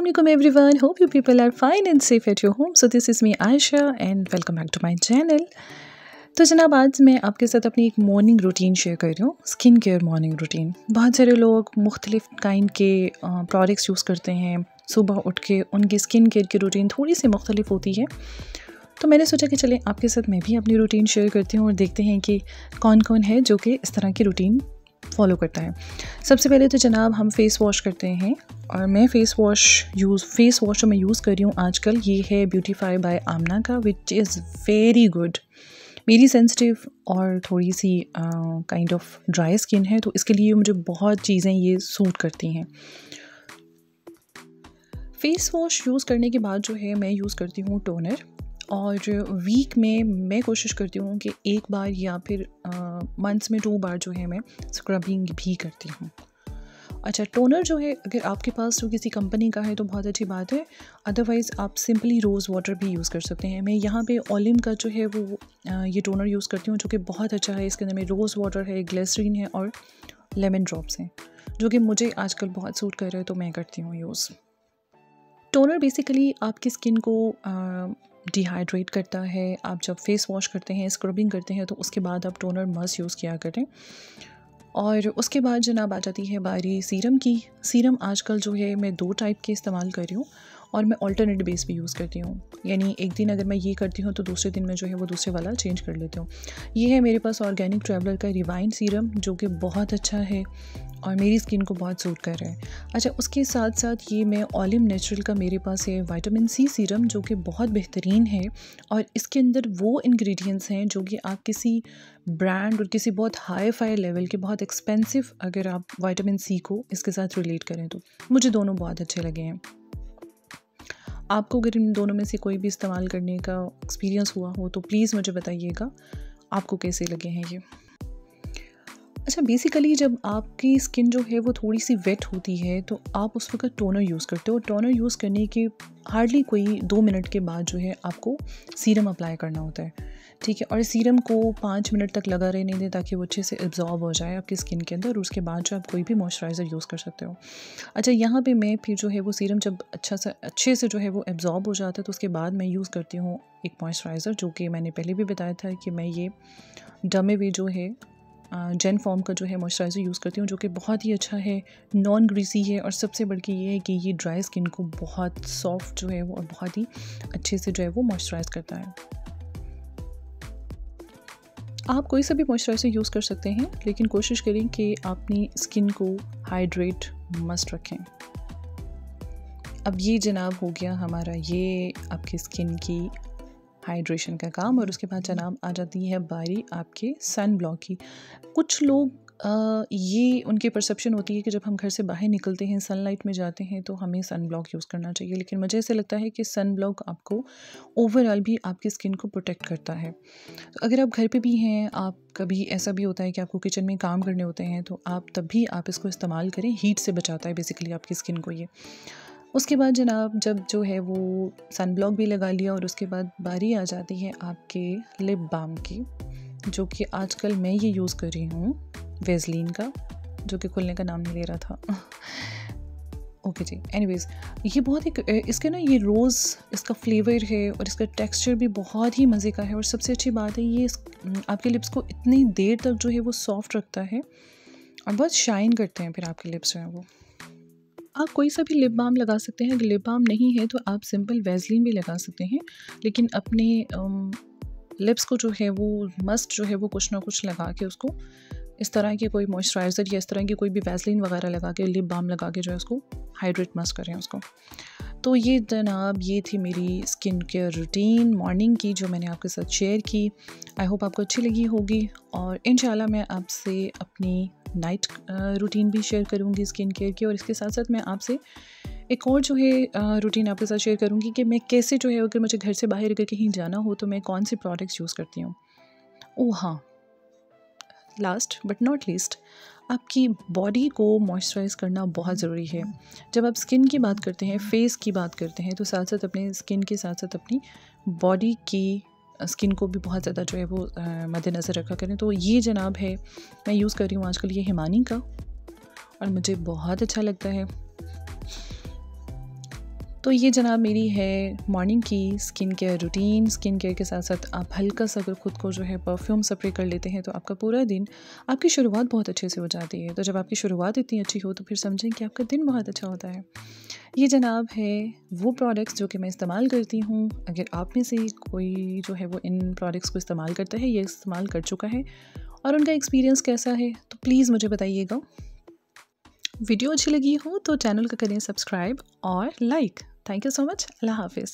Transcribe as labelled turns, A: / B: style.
A: Assalamualaikum everyone. Hope you people are fine and safe at your home. So this is me Aisha and welcome back to my channel. तो जनाब आज मैं आपके साथ अपनी एक मॉर्निंग रूटीन शेयर कर रही हूँ, स्किन केयर मॉर्निंग रूटीन। बहुत सारे लोग मुख्तलिफ़ काइंड के प्रोडक्ट्स यूज़ करते हैं। सुबह उठ के उनकी स्किन केयर की रूटीन थोड़ी सी मुख्तलिफ होती है, तो मैंने सोचा कि चलें आपके साथ मैं भी अपनी रूटीन शेयर करती हूँ और देखते हैं कि कौन कौन है जो कि इस तरह की रूटीन फॉलो करता है। सबसे पहले तो जनाब हम फ़ेस वॉश करते हैं और मैं फ़ेस वॉश जो मैं यूज़ कर रही हूँ आजकल ये है ब्यूटीफाई बाय आमना का, विच इज़ वेरी गुड। मेरी सेंसिटिव और थोड़ी सी काइंड ऑफ ड्राई स्किन है, तो इसके लिए मुझे बहुत चीज़ें ये सूट करती हैं। फ़ेस वॉश यूज़ करने के बाद जो है मैं यूज़ करती हूँ टोनर, और वीक में मैं कोशिश करती हूँ कि एक बार या फिर मंथ्स में 2 बार जो है मैं स्क्रबिंग भी करती हूँ। अच्छा, टोनर जो है अगर आपके पास जो किसी कंपनी का है तो बहुत अच्छी बात है, अदरवाइज़ आप सिंपली रोज़ वाटर भी यूज़ कर सकते हैं। मैं यहाँ पे ओलिम का जो है वो ये टोनर यूज़ करती हूँ जो कि बहुत अच्छा है। इसके अंदर में रोज़ वाटर है, ग्लिसरीन है और लेमन ड्रॉप्स हैं, जो कि मुझे आजकल बहुत सूट कर रहा है, तो मैं करती हूँ यूज़। टोनर बेसिकली आपकी स्किन को डिहाइड्रेट करता है। आप जब फेस वॉश करते हैं, स्क्रबिंग करते हैं, तो उसके बाद आप टोनर मस्ट यूज़ किया करें। और उसके बाद जनाब आ जाती है बारी सीरम की। सीरम आजकल जो है मैं 2 टाइप के इस्तेमाल कर रही हूँ और मैं अल्टरनेट बेस भी यूज़ करती हूँ, यानी एक दिन अगर मैं ये करती हूँ तो दूसरे दिन में जो है वो दूसरे वाला चेंज कर लेती हूँ। ये है मेरे पास ऑर्गेनिक ट्रैवलर का रिवाइंड सीरम, जो कि बहुत अच्छा है और मेरी स्किन को बहुत सूट कर रहा है। अच्छा, उसके साथ साथ ये मैं ओलिम नेचुरल का मेरे पास है विटामिन सी सीरम, जो कि बहुत बेहतरीन है और इसके अंदर वो इंग्रेडिएंट्स हैं जो कि आप किसी ब्रांड और किसी बहुत हाई फाई लेवल के बहुत एक्सपेंसिव अगर आप विटामिन सी को इसके साथ रिलेट करें तो मुझे दोनों बहुत अच्छे लगे हैं। आपको अगर इन दोनों में से कोई भी इस्तेमाल करने का एक्सपीरियंस हुआ हो तो प्लीज़ मुझे बताइएगा आपको कैसे लगे हैं ये। अच्छा, बेसिकली जब आपकी स्किन जो है वो थोड़ी सी वेट होती है तो आप उस वक्त टोनर यूज़ करते हो। टोनर यूज़ करने के हार्डली कोई 2 मिनट के बाद जो है आपको सीरम अप्लाई करना होता है, ठीक है। और सीरम को 5 मिनट तक लगा रहने दें ताकि वो अच्छे से एब्जॉर्ब हो जाए आपकी स्किन के अंदर, और उसके बाद जो आप कोई भी मॉइस्चराइज़र यूज़ कर सकते हो। अच्छा, यहाँ पे मैं फिर जो है वो सीरम जब अच्छे से जो है वो एब्जॉर्ब हो जाता है तो उसके बाद मैं यूज़ करती हूँ एक मॉइस्चराइज़र, जो कि मैंने पहले भी बताया था कि मैं ये डमे जो है जेन फॉर्म का जो है मॉइस्चराइज़र यूज़ करती हूँ, जो कि बहुत ही अच्छा है, नॉन ग्रीसी है और सबसे बढ़ के ये है कि ये ड्राई स्किन को बहुत सॉफ्ट जो है वो और बहुत ही अच्छे से जो है वो मॉइस्चराइज़ करता है। आप कोई सा भी मॉइस्चराइज़र यूज़ कर सकते हैं, लेकिन कोशिश करें कि अपनी स्किन को हाइड्रेट मस्ट रखें। अब ये जनाब हो गया हमारा ये आपकी स्किन की हाइड्रेशन का काम, और उसके बाद जनाब आ जाती है बारी आपके सन ब्लॉक की। कुछ लोग ये उनकी परसेप्शन होती है कि जब हम घर से बाहर निकलते हैं, सनलाइट में जाते हैं, तो हमें सन ब्लॉक यूज़ करना चाहिए, लेकिन मुझे ऐसे लगता है कि सन ब्लॉक आपको ओवरऑल भी आपकी स्किन को प्रोटेक्ट करता है। तो अगर आप घर पे भी हैं, आप कभी ऐसा भी होता है कि आपको किचन में काम करने होते हैं, तो आप तब भी आप इसको इस्तेमाल करें, हीट से बचाता है बेसिकली आपकी स्किन को ये। उसके बाद जनाब जब जो है वो सन ब्लॉक भी लगा लिया, और उसके बाद बारी आ जाती है आपके लिप बाम की, जो कि आजकल मैं ये यूज़ कर रही हूँ वेज़लिन का, जो कि खुलने का नाम नहीं ले रहा था। ओके जी, एनीवेज़ ये बहुत ही इसके ना ये रोज़ इसका फ्लेवर है और इसका टेक्सचर भी बहुत ही मज़े का है, और सबसे अच्छी बात है ये आपके लिप्स को इतनी देर तक जो है वो सॉफ्ट रखता है और बहुत शाइन करते हैं फिर आपके लिप्स जो हैं वो। आप कोई सा भी लिप बाम लगा सकते हैं, अगर लिप बाम नहीं है तो आप सिंपल वेज़लिन भी लगा सकते हैं, लेकिन अपने लिप्स को जो है वो मस्ट जो है वो कुछ ना कुछ लगा के उसको इस तरह के कोई मॉइस्चराइज़र या इस तरह की कोई भी वेज़लिन वगैरह लगा के लिप बाम लगा के जो है उसको हाइड्रेट मस्ट करें उसको। तो ये जनाब ये थी मेरी स्किन केयर रूटीन मॉर्निंग की, जो मैंने आपके साथ शेयर की। आई होप आपको अच्छी लगी होगी, और इंशाल्लाह मैं आपसे अपनी नाइट रूटीन भी शेयर करूँगी स्किन केयर की, और इसके साथ साथ मैं आपसे एक और जो है रूटीन आपके साथ शेयर करूँगी कि मैं कैसे जो है अगर मुझे घर से बाहर अगर कहीं जाना हो तो मैं कौन से प्रोडक्ट्स यूज़ करती हूँ। ओह हाँ, लास्ट बट नॉट लीस्ट, आपकी बॉडी को मॉइस्चराइज़ करना बहुत ज़रूरी है। जब आप स्किन की बात करते हैं, फेस की बात करते हैं, तो साथ साथ अपने स्किन के साथ साथ अपनी बॉडी की स्किन को भी बहुत ज़्यादा जो है वो मद्देनज़र रखा करें। तो ये जनाब है मैं यूज़ कर रही हूँ आजकल ये हिमानी का, और मुझे बहुत अच्छा लगता है। तो ये जनाब मेरी है मॉर्निंग की skin care routine. Skin care के साथ साथ आप हल्का सा अगर ख़ुद को जो है परफ्यूम स्प्रे कर लेते हैं तो आपका पूरा दिन, आपकी शुरुआत बहुत अच्छे से हो जाती है। तो जब आपकी शुरुआत इतनी अच्छी हो तो फिर समझें कि आपका दिन बहुत अच्छा होता है। ये जनाब है वो प्रोडक्ट्स जो कि मैं इस्तेमाल करती हूँ। अगर आप में से कोई जो है वो इन प्रोडक्ट्स को इस्तेमाल करता है या इस्तेमाल कर चुका है और उनका एक्सपीरियंस कैसा है तो प्लीज़ मुझे बताइएगा। वीडियो अच्छी लगी हो तो चैनल को करें सब्सक्राइब और like. Thank you so much. अल्लाह हाफिज़।